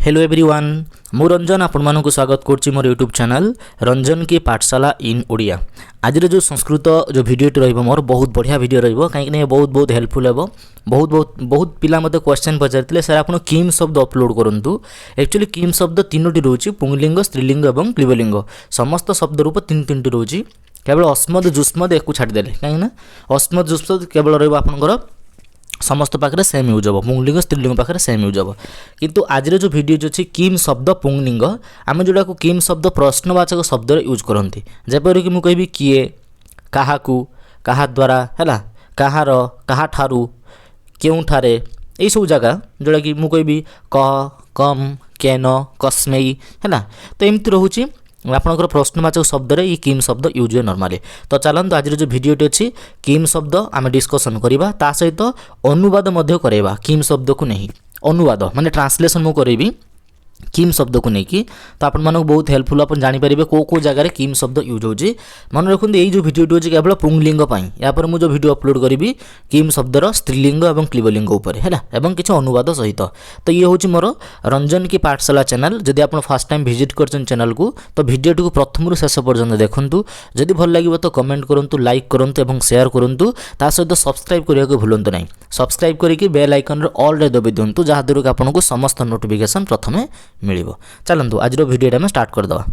Hello everyone मु रंजन आपण मानक स्वागत करछि मोर यूट्यूब चैनल रंजन की पाठशाला इन ओडिया। आज जो संस्कृत जो वीडियोटी रहिबो मोर बहुत बढ़िया वीडियो रहिबो काहे बहुत हेल्पफुल हेबो। बहुत पिला मते क्वेश्चन पचारथिले सर आपण किम शब्द अपलोड करंतु। एक्चुअली किम शब्द तीनोटी रहउछि पुंगलिंग स्त्रीलिंग एवं क्लीबलिंग। समस्त शब्द रूप तीन तीनटी रहउछि केवल अस्मद जुस्मद एकु छाडी देले काहे अस्मद जुस्मद केवल रहिबो आपनकर समस्त पाखे सेम यूज हम पुंगलिंग स्त्रीलिंग पाखे सेम यूज हम। किंतु आज जो वीडियो जो अच्छी किम शब्द पुंगलिंग आम जोड़ा को किम शब्द प्रश्नवाचक शब्द यूज करती जेपरिक मुझे कहबी किए क्या क्या द्वारा है कहार क्या ठारू केउठारे यही सब जगह जोड़ा कि मुझे कहबी कह कम केन कस्मई है तो एमती रोचे आपंकर प्रश्नवाचक शब्द ये किम शब्द यूज हुए नॉर्मली। तो चलते आज जो वीडियोटी अच्छी किम शब्द आम डिस्कसन करवा ता सहित अनुवाद करवा किम शब्द को नहीं अनुवाद माने ट्रांसलेशन मु करेबी किम शब्द को लेकिन तो आप बहुत हेल्पफुल आप जानीपर कौ जगह किम शब्द यूज होची। मन रखु यही जो वीडियो अच्छी केवल पुंगलिंग यापर मुझे वीडियो अपलोड करी किम शब्दर स्त्रीलिंग और क्लीबलिंग उपर है एवं किसी अनुवाद सहित। तो ये हूँ मोर रंजन की पाठशाला चैनल। जदि आप फर्स्ट टाइम विजिट कर चैनल को तो वीडियो को प्रथम शेष पर्यंत देखूँ। जदि भल लगे तो कमेंट करूँ लाइक करूँ और शेयर करूँ ता सहित सब्सक्राइब करने को भूलु ना। सब्सक्राइब करके बेल आइकन ऑल रे दबी दिंतु जहाँद्वारा आपको समस्त नोटिफिकेशन प्रथमे मिलिबो। चलंतु आज रो वीडियो में स्टार्ट कर दवा।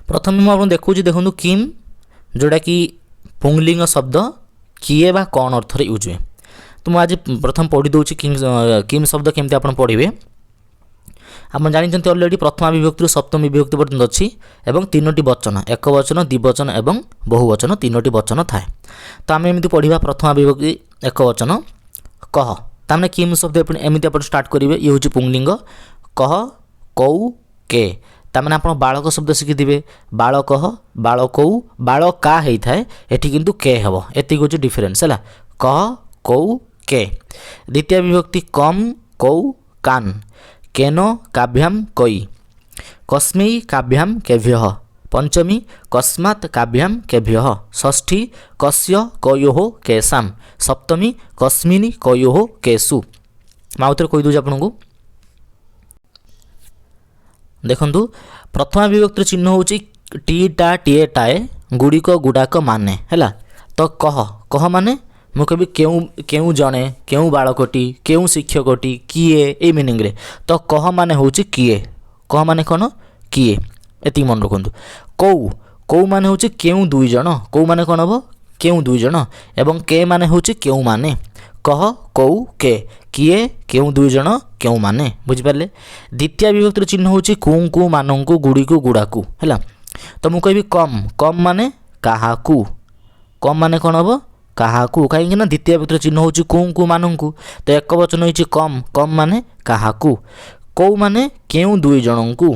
प्रथम मु देखूँ देखो किम जोड़ा कि पुंगलिंग शब्द किए बा कौन अर्थ रे यूज हुए। तो मुझे आज प्रथम पढ़ी दूसरी किम शब्द केमती आप पढ़े। आप जानते ऑलरेडी प्रथमा विभक्ति सप्तम विभक्ति पर्यटन अच्छी एवं तीनोटी वचन एक वचन द्विवचन एवं बहुवचन तीनोटी वचन थाए। तो आम एमती पढ़ा प्रथमा विभक्ति एक वचन कह तामने किम शब्द एमती आप स्टार्ट करेंगे। ये हूँ पुंगलिंग कह कौ के तामने आप बालक शब्द शिखिथे बालक बालकौ बालका होता है एटी किंतु के हम एति हूँ डिफरेन्स है कह कौ के। द्वितीय विभक्ति कम कौ कान केन काभ्याम कई कस्मै काभ्याम केभ्यः पंचमी कस्मात् काभ्याम केभ्यः षष्ठी कस्य कयोः केशाम सप्तमी कस्मिनि कयोः केषु। मैं आउथरे कहि दूँ आपको देखंतु प्रथमा विभक्ति चिन्ह हूँ टी टा टीए टाए गुड़िक गुड़ाक माने है। तो कह कह माने मु कभी केउ जड़े केउ बालकटी केउ शिक्षकटी किए ए मीनिंग रे। तो कह माने हूँ किए कह माने कौन किए एति मन रखु। कौ कौ माने हूँ केउ दुई जन कौ माने कौन हम केउ दुई जन एवं के माने हूँ केउ माने कह कौ के किए केउ दुई जन केउ माने बुझिपारे। द्वितीय विभक्ति चिन्ह हूँ कु मानंकु गुड़िकु गुड़ाकु है। तो मु कहबी कम कम माने काहाकु कम माने कौन हम काहाकु कहीं द्वितीय विभक्ति चिन्ह हूँ कु मानंकु तो एक वचन होइछि कम कम माने काहाकु कौ माने केउ दुई जनंकु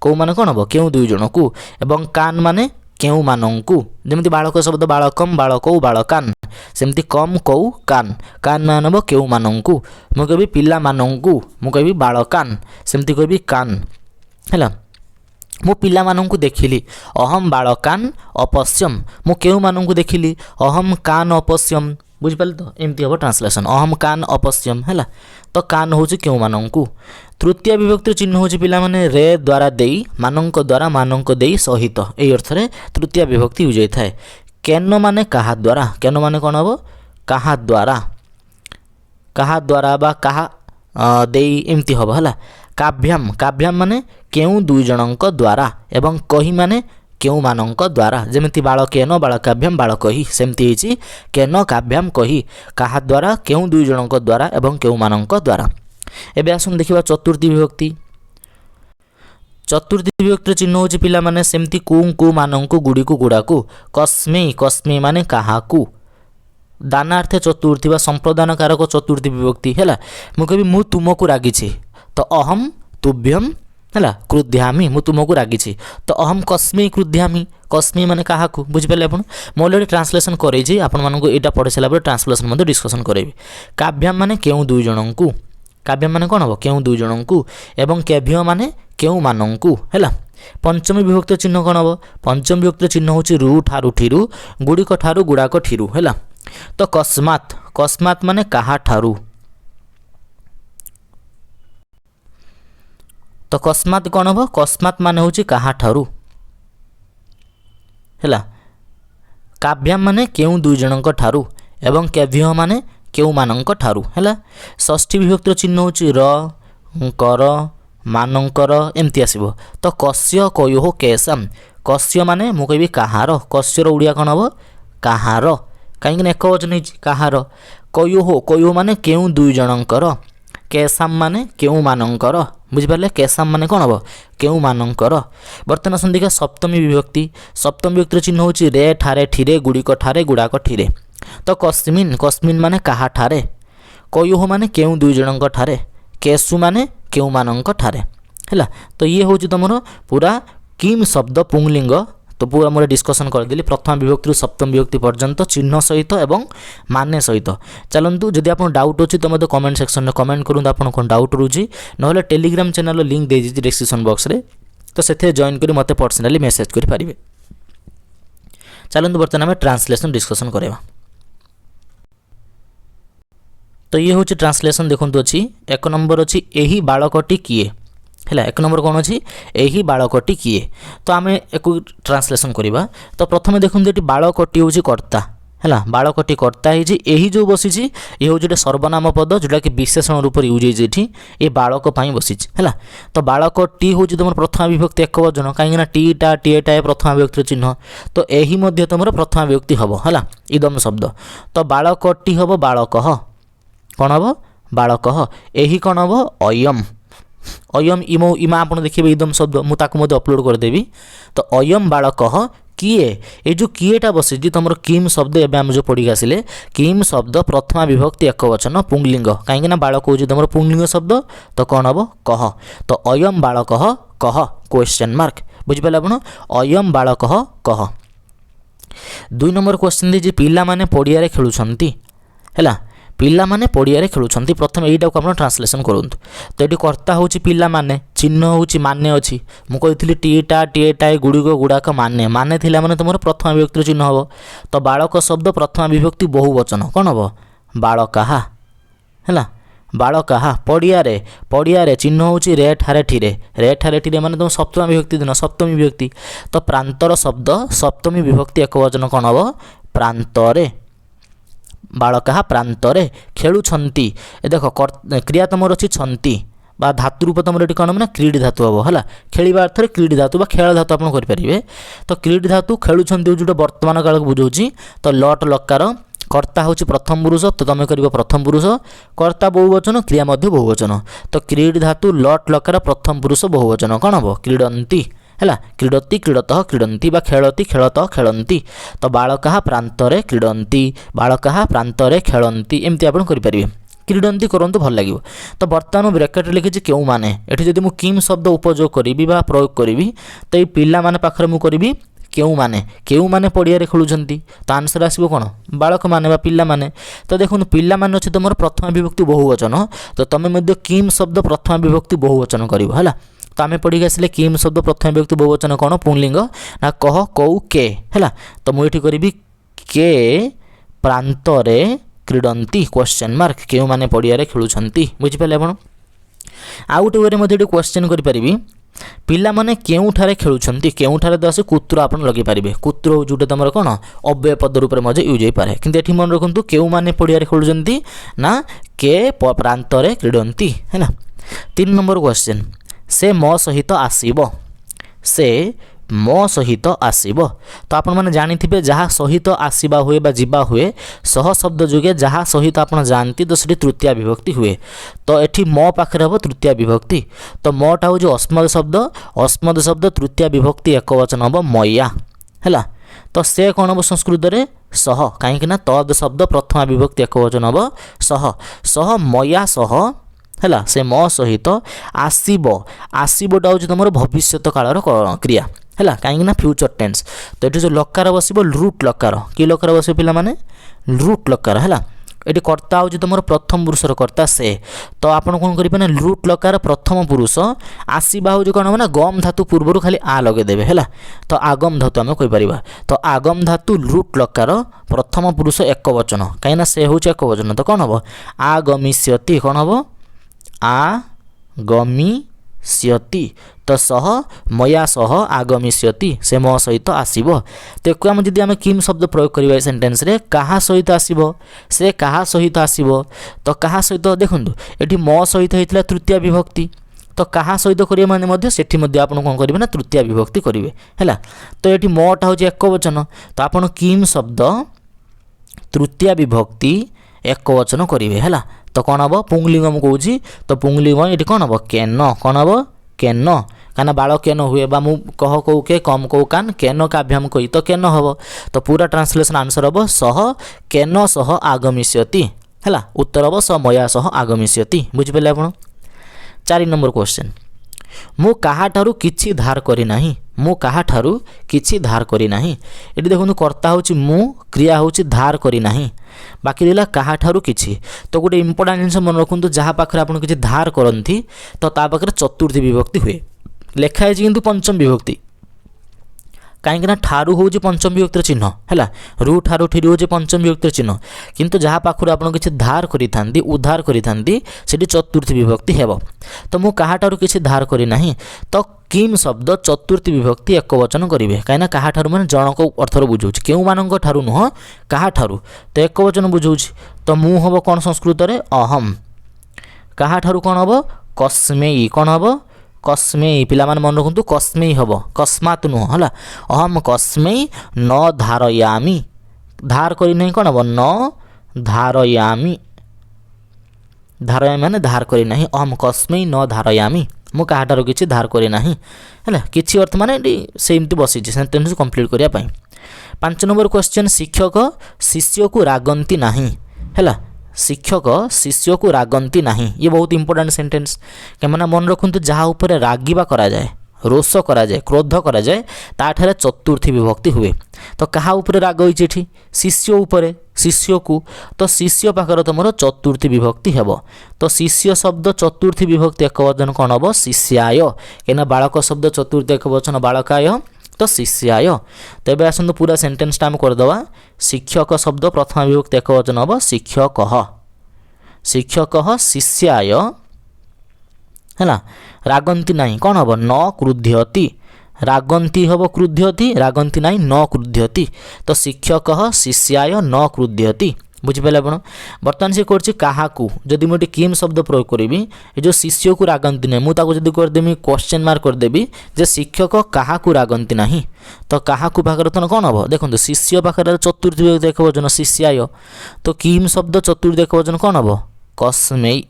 कौ माने कौन हम केउ दुई जनकु एवं कान माने केउ मानंकु जमिति बालक शब्द बालकम बालकौ बालकान सेमती कम कौ कान कान मान हम केउ मानंकु मु कहबी पिला मानंकु मु कहबी बालकान सेमती कहबी कान है। मु पिला मानंकु देखिली अहम बालकान अपश्यम मु केउ मानंकु देखिली अहम कान अपश्यम बुझिपारे। तो एमती हम ट्रांसलेशन अहम कान अपश्यम है। तो कान हूँ केउ मानंकु। तृतीय विभक्ति चिन्ह हूँ पिला माने रे द्वारा देई मानंक द्वारा मानंक देई सहित यही अर्थ रे तृतीय विभक्ति यूज होता है। केन माने कहा द्वारा केन माने कौन हम कहा द्वारा बा कहा देई एमती हम है। काभ्याम काभ्याम माने केउ दुई जनक द्वारा एवं कही माने केउ मानंक द्वारा जमिति बालकेन बालकाभ्याम बालकही सेमती होइछि केन काभ्याम कही कहा द्वारा केउ दुई जनक द्वारा एवं केउ मानंक द्वारा। एबे आसुन देखिबा चतुर्थी विभक्ति। चतुर्थी विभक्ति चिन्ह हूँ पिला माने सेमती कु मानंकु गुड़िकु गुड़ाकु कस्मै कस्मै माने काहाकु दानार्थे चतुर्थी बा संप्रदान कारक चतुर्थी विभक्ति है। मु कहबी मु तुमको रागिछि तो अहम तुभ्यम है क्रुद्ध्यामी मु तुमको रागिछि तो अहम कस्मै क्रुद्ध्यामी कस्मै माने काहाकु बुझिपारे आपण मु ऑलरेडी ट्रांसलेशन करैछि आपण मानकु एटा पढि साला पर ट्रांसलेशन मध्ये डिस्कशन करैबी। काभ्याम माने केउ दुई जनंकु काभ्याम माने कोन हो केउ दुई जनंकु एवं केभ्य माने केउ मानंकु है। पंचमी विभक्ति चिन्ह कोन हो पंचमी विभक्ति चिन्ह होछि रु ठारु ठिरु गुड़िक ठारु गुड़ाक ठिरु है। तो कस्मात् कस्मात् माने काहा ठारु तो कस्मात कौन हम कस्मात मान हूँ क्या है काव्याम माने केउ दुई जनक ठारू एवं केभ्य माने केउ मानक ठारू है षष्ठी विभक्तिर चिन्ह होची र कर मानकर एमती आसीबो तो कस्य कयोः केशाम कस्य माने मु कहबी काहार कस्यर ओडिया कौन हम काहार कहीं एक वचन काहार कयोः कयोः माने केउ दुई जनकर केशाम माने केउ मानकर बुझिपारे केशाम माने कौन हम केउ मानकर बर्तमान आसन देखा सप्तमी विभक्तिर चिन्ह होची रे ठारे ठिरे गुड़िक ठारे गुड़ाक ठिरे तो कस्मिन कस्मिन माने काहा ठारे कयोः माने केउ दुई जनक ठारे केशु माने केउ मानक ठारे है तो ये हूँ तुम पूरा किम शब्द पुंगलिंग तो पूरा मोर डिस्कसन करदेली प्रथम विभक्ति सप्तम विभक्ति पर्यंत चिन्ह सहित एवं माने सहित चलतु जदि आप डाउट अच्छी तो मतलब कमेंट सेक्शन में कमेंट करूँ आप कौन डाउट रोचे ना टेलीग्राम चैनल लिंक दे दीजिए डिस्क्रिप्शन बॉक्स रे तो से जॉइन कर मत पर्सनाली मेसेज करेंगे। चलतु बर्तमान आम ट्रांसलेशन डिस्कसन करवा तो ये हूँ ट्रांसलेशन देखु अच्छी एक नंबर अच्छी यही बालकटी किए है एक नंबर कौन अच्छी यही बालकटी किए तो आम एक ट्रांसलेशन करवा तो प्रथम देखते ये बालकटी हूँ कर्ता है बालकटी कर्ता यही जो बसी ये हूँ गोटे सर्वनाम पद जोटा कि विशेषण रूप यूज होती ये बालक बसी है तो बालक टी हूँ तुम प्रथम विभक्ति एक वचन कहीं टीटा टीएटा प्रथम विभक्ति चिन्ह तो यही तुम प्रथम विभक्ति हम है इदम शब्द तो बालक टी हम बालक कौन हम बालक यही कौन हम अयम अयम इमो इमा आप देखिए इदम शब्द मुझे अपलोड करदेवी तो अयम बालक किए ये जो किएटा बसी तुम किम शब्द एवं आम जो पढ़ी आसिले किम शब्द प्रथमा विभक्ति एक वचन पुंगलिंग कहीं बालक हूँ तुम पुंगलिंग शब्द तो कौन हम कह तो अयम बालक कह क्वेश्चन मार्क बुझिपारे आप अयम बालक कह। 2 नंबर क्वेश्चन दीजिए पिला माने पड़िया खेलुछंती है पिला माने पड़िया खेलुछंती प्रथम यहीटा को आप ट्रांसलेशन करूँ तो ये कर्ता हूँ पिला माने चिन्ह हूँ माने अच्छी मुझे टीटा टीएटा गुड़िक गुड़ाक माने माने थिला माने तुम प्रथम विभक्ति चिन्ह हम तो बालक शब्द प्रथम विभक्ति बहुवचन कौन हम बालकाहा है बालकाहा पड़िया चिन्ह हूँ रे ठारे ठिरे माने तुम सप्तमी विभक्ति दिन सप्तमी विभक्ति तो प्रांतर शब्द सप्तमी विभक्ति एक वचन कौन हम प्रांतरे बालकाहा प्रांतरे खेलुछंती देख क्रिया तुम अच्छी छंती बा धातु रूप तुम ये कौन ना क्रीड धातु हम है खेल अर्थ क्रीड धातु बा खेल धातु आप करेंगे तो क्रीड धातु खेलुछंती जो वर्तमान काल को बुझाऊँ तो लट लकार कर्ता हूँ प्रथम पुरुष तो तुम कर प्रथम पुरुष कर्ता बहुवचन क्रिया बहुवचन तो क्रीड धातु लट लकार प्रथम पुरुष बहुवचन कौन हम क्रीडंती है क्रीडती क्रीडतः क्रीडंती बा खेलती खेलतः खेलती तो बालकाहा प्रांतरे क्रीडंती बालकाहा प्रांतरे खेलती एमती आप करेंगे क्रीडंती करंतु भल लगे तो बर्तमान ब्रैकेट लिखी क्यों माने ये जब मुझे किम शब्द उपयोग करी प्रयोग करी तो ये पिला माने पाखरे मु करी क्यों माने पड़िया खेलुछंती तो आंसर आसो कौन बालक माने बा पिला माने तो देखो पिला माने अच्छे तुम प्रथम विभक्ति बहुवचन तो तुम किम शब्द प्रथम विभक्ति बहुवचन कर तो आम पढ़ी आसिले किम शब्द प्रथम विभक्ति बहुवचन कौन पुंगलिंग ना कह कौ के है तो मुझे करी के प्रांतरे क्रीडंती क्वेश्चन मार्क क्यों माने पड़िया खेलुछंती बुझिपारे आप आउ गोटे वे क्वेश्चन करी पिला माने केउठारे खेलुछंती केउठारे तो आसे कुत्र आप लगे पारे कुत्र जोटा तुम कौन अव्यय पद रूप में यूज हो पाए कि ये मन रखु केउ माने पड़िया खेलुछंती ना के प्रांतरे क्रीडंती है 3 नंबर क्वेश्चन से मो सहित आसीबो से मो सहित आसीबो तो आपण माने जानी थिबे जहाँ सहित आसीबा हुए बा जीवा हुए सह शब्द जोगे जहाँ सहित आपण जानती तो सेठी तृतीया विभक्ति हुए तो एठी मो पाखरे हबो तृतीया विभक्ति तो मोटा हो जो अस्मद शब्द तृतीया विभक्ति एक वचन हबो मया हैला तो से कौन हम संस्कृत रे सह कहीं तद शब्द प्रथमा विभक्ति एक वचन हबो सह सह मया सह है से मो सहित आसबटा हूँ तुम भविष्य कालर क्रिया है कहीं फ्यूचर टेन्स तो ये जो लकार बस रूट लकार कि लकार बस पिला माने रूट लकार है ये कर्ता हूँ तुम प्रथम पुरुषर कर्ता से तो आप कौन करेंगे रूट लकार प्रथम पुरुष आसवा हूँ कौन हम ना गम धातु पूर्वर खाली आ लगेदेवे है तो आगम धातु आम कहीपर तो आगम धातु रूट लकार प्रथम पुरुष एक वचन कहीं से हूँ एक वचन तो कौन हम आगमिष्यति कौन हम आगमिष्यति आगमिष्यति तो सह मया सह आगमिष्यति से मो सहित आसीबो तो आम जदि आम किम शब्द प्रयोग करिबा सेंटेंस रे कहा सहित आसीबो से कहा सहित आसीबो तो कहा सहित देखंतु एठी मो सहित हेतिला तृतीय विभक्ति तो कहा सहित करिए माने मध्य सेठी मध्य आपण कोन करिवे ना तृतीय विभक्ति करिवे हैला तो एठी मोटा होची एक वचन तो आपण किम शब्द तृतीय विभक्ति एक वचन करिवे हैला तो कोन हबो पुंगलिंग हम कहूची तो पुंगलिंग एठी कोन हबो केन कोन हबो केन काना बाल केन हुए बा मु कह कहू के कम कहू कान केन काभ्याम कही तो केन हबो तो पूरा ट्रांसलेशन आंसर हबो सह केन सह आगमिष्यति हैला उत्तर हबो स मया सह आगमिष्यति बुझि पेले आपण 4 नंबर क्वेश्चन मु काहा ठारू किछि धार करी नाही मु काहा ठारू किछि धार करी नाही एटी देखंतु कर्ता होची मु क्रिया होची धार करी नाही बाकी दिला काहा ठारू किछि तो गोटे इंपोर्टेंट जिंस मन रखंतु जहा पाखरे आपण किछि धार करंती तो ता पाखरे चतुर्थी विभक्ति हुए लेखा है किंतु पंचम विभक्ति कहीं ठारू हूँ पंचम विभक्तिर चिन्ह है रु ठारू ठिरी हूँ पंचम विभक्तिर चिन्ह किंतु जहाँ पाखु आप किसी धार करी उद्धार करी चतुर्थी विभक्ति हेब तो मु कहा ठारू किसी धार करी नाही तो किम शब्द चतुर्थी विभक्ति एक वचन करेंगे कहीं कहा ठारू माने जनक अर्थर बुझाऊँ क्यों मानक ठारू नुह कहा ठारू तो एक वचन बुझाऊँ तो मु हम कौन संस्कृत रे अहम कहा ठारू कौन हम कस्मेई कौन हम कस्मेई पिला मन मन रखु कस्मेई हम कस्मात नुह है अहम कस्मेई न धारयामी धार करी नहीं कौन हम न धारयामी धारयामी माने धार करी नहीं अहम कस्मेई न धारयामी मु कहाटार किसी धार करी नहीं है किसी अर्थ माने सेमती बसी सेंटेंस कंप्लीट करिया पई 5 नंबर क्वेश्चन शिक्षक शिष्य को रागंती नहीं है शिक्षक शिष्य को रागंती नहीं ये बहुत इंपोर्टेंट सेंटेंस क्या मन रखु जहाँ उपर रागिबा करा जाए रोष करा जाए क्रोध करा जाए ताठारे चतुर्थी विभक्ति हुए तो कहा ऊपर राग होइछि शिष्य ऊपर शिष्य को तो शिष्य पाखर तुम चतुर्थी विभक्ति हेब तो शिष्य शब्द चतुर्थी विभक्ति एक वचन कौन हम शिष्याय कहीं बालक शब्द चतुर्थी एक वचन बालकाय तो शिष्याय तो ये आसतु पूरा सेंटेंस आम करदे शिक्षक शब्द प्रथम विभक्ति एक वचन हम शिक्षक शिक्षक शिष्याय है रागंती नहीं कौन हम न क्रुध्यति रागंती हम क्रुध्यति रागंती नहीं न क्रुध्यति तो शिक्षक शिष्याय न क्रुध्यति बुझिपारे आप बर्तमान से कर जदि मुझे किम शब्द प्रयोग करी ये जो शिष्य को रागंती नहीं मुझे करदेमी क्वेश्चन मार्क करदेवी जे शिक्षक क्या रागंती नहीं तो क्या पाखर तो कौन हम देखो शिष्य पाखर चतुर्थी देख वचन शिष्याय तो किम शब्द चतुर्थी देख वचन कौन हम कस्मेई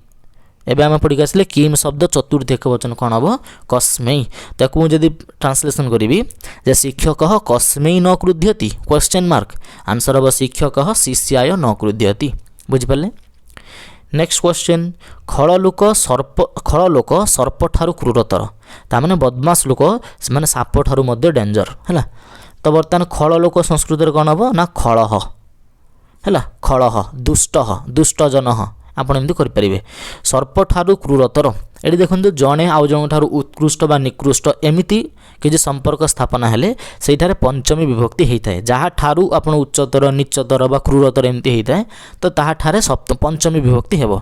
एबे आम पढ़ी आसिले किम शब्द चतुर्थी एक वचन कौन हम कस्मेई ताकू मुझे ट्रांसलेशन करी जे शिक्षक कस्मेई न क्रुध्यति क्वेश्चन मार्क आंसर हम शिक्षक शिष्याय न क्रुध्यति बुझिपारे नेक्स्ट क्वेश्चन खल लोक सर्प ठारू क्रूरतर ताने बदमाश लोक से साप ठारू मध्य डेंजर है तो बर्तमान खल लोक संस्कृत कौन हम ना खलह है खलह दुष्ट जन आपण एमती करें सर्प ठारू क्रूरतर ये देखो जड़े आउ जन ठारू उत्कृष्ट बा निकृष्ट एमती किसी संपर्क स्थापना हेले सेठारे पंचमी विभक्ति होता है जहाँ ठारू आप उच्चतर नीचतर बा क्रूरतर एमती होता है तो ताठारे पंचमी विभक्ति हेब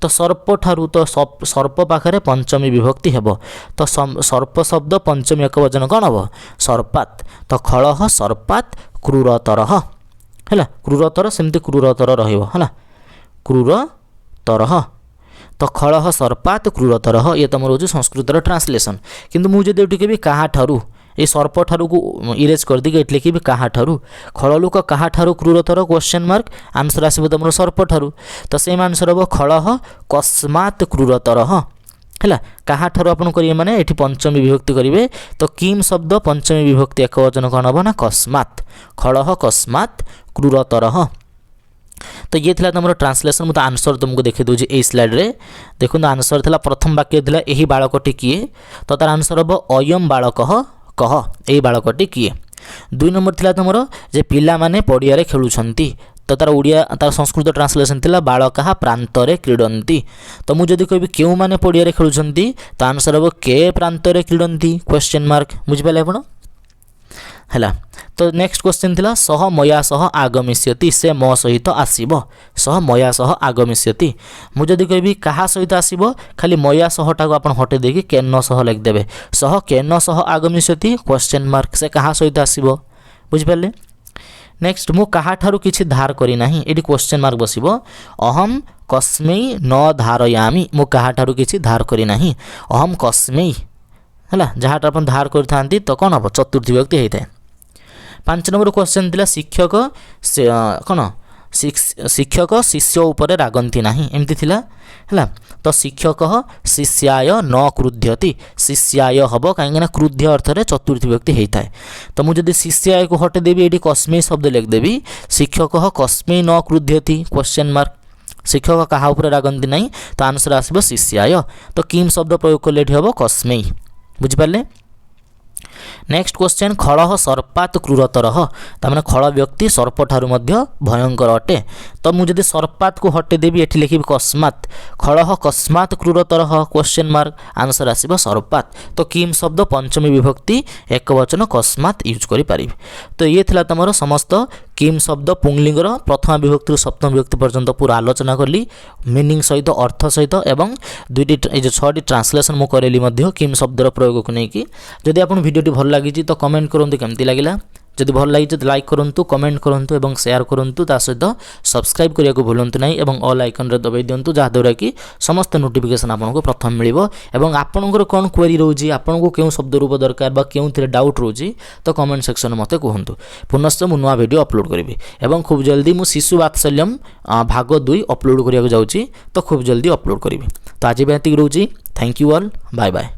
तो सर्प ठारू तो सर्प पाखरे पंचमी विभक्ति हेब तो सर्प शब्द पंचमी एक वचन कौन हम सर्पात तो खलह सर्पात क्रूरतर है क्रूरतर सेमती क्रूरतर रहा क्रूरतर तो खलह सर्पात क्रूरतर ये तुम रोज संस्कृत ट्रांसलेशन किंतु मुझे कभी क्या ठारू ये सर्प ठारू को इरेज कर दी एट लिखी क्या ठारू खल लोक क्या ठारू क्रूरतर क्वेश्चन मार्क आंसर आसो तुम सर्प ठारू तो सेम आंसर हम खलह कस्मात क्रूरतर है क्या ठारू आपन करेंगे माने ये पंचमी विभक्ति करेंगे तो किम शब्द पंचमी विभक्ति एक वचन कौन हम ना कस्मात खलह कस्मात क्रूरतर तो ये थिला तुम ट्रांसलेशन मुझे आंसर तुमको देखी दूसरी यही स्लाइड रे देखो आंसर थिला प्रथम वाक्य थिला यही बालकटी किए तो तार आंसर हम अयम बालक कह यही बालकटी किए 2 नंबर थिला तुमर जे पिला माने पड़िया रे खेलुछंती तो तार उड़िया तार संस्कृत ट्रांसलेशन थिला बालका प्रांतरे क्रीडंती तो मुझे जदि कहबी केउ माने पड़िया रे खेलुछंती तो आंसर हम के प्रांतरे क्रीडंती क्वेश्चन मार्क बुझिपाले आपण हैला। तो नेक्स्ट क्वेश्चन थिला सह मया सह आगमिष्यति से मो सहित आसीबो सह मया सह आगमिष्यति मु जदी कहबी कहा सहित आसीबो खाली मया सहटा को आपण हटे देकी केन सह लिख देबे सह केन सह आगमिष्यति क्वेश्चन मार्क से कहा सहित आसीबो बुझ पाले। नेक्स्ट मु कहा ठारू किछि धार करी नाही एडी क्वेश्चन मार्क बसिबो अहम कस्मै न धारयामि मु कहा ठारू किछि धार करी नाही अहम कस्मै हैला जहाटा आपण धार करथांती तो कोन हो चतुर्थी व्यक्ति हेइथाय। 5 नंबर क्वेश्चन थिला शिक्षक से कोन शिक्षक शिष्य उपरे रागंती नाही एमती थिला हैला। तो शिक्षक शिष्याय न क्रुध्यति शिष्याय हबो काहेकि ना क्रुध्य अर्थ रे चतुर्थी व्यक्ति हेइथाय। तो मु जदी शिष्याय को हटे देबी एडी कस्मै शब्द लिख देबी शिक्षक कस्मै न क्रुध्यति क्वेश्चन मार्क शिक्षक कहा उपरे रागंती नाही तो आंसर आसीबो शिष्याय। तो किम शब्द प्रयोग करले एठी हबो कस्मै बुझि पाले। नेक्स्ट क्वेश्चन खड़ह सर्पात क्रूरतर तार खड़ व्यक्ति सर्प ठारू मध्य भयंकर अटे। तो मुझे सर्पात को हटे देवी एठी लिखी कस्मात खड़ह कस्मात क्रूरतर क्वेश्चन मार्क आंसर आसीबो सर्पात। तो किम शब्द पंचमी विभक्ति एक वचन कस्मात यूज करि पारिबे। तो ये थिला तमरो समस्त किम शब्द पुंगलिंगर प्रथम विभक्ति सप्तम विभक्ति पर्यंत पूरा आलोचना कली मीनिंग सहित अर्थ सहित एवं दुईटी जो 6टी ट्रांसलेशन मु करेली मध्य किम शब्दर प्रयोग को लेकिन। जदि आपन वीडियोटी भल लगी तो कमेंट करंतु केमती लागिला जदि भल लगी तो लाइक करंतु कमेंट करंतु एवं शेयर करंतु ता सहित सब्सक्राइब करिया को भूलंतु नहीं एवं ऑल आइकन रे दबाई दियंतु जहा द्वारा कि समस्त नोटिफिकेशन आपनको प्रथम मिलिबो। एवं आपनकर कोन क्वेरी रहउजी आपनको केउ शब्द रूप दरकार बा केउ थिरे डाउट रहउजी तो कमेंट सेक्शन में मते कहंतु पुनश्च मु नवा वीडियो अपलोड करिवि एवं खूब जल्दी मु शिशु वात्सल्यम भाग 2 अपलोड करिया को जाउची तो खूब जल्दी अपलोड करिवि। तो आज बेंती रहउची thank you all bye bye.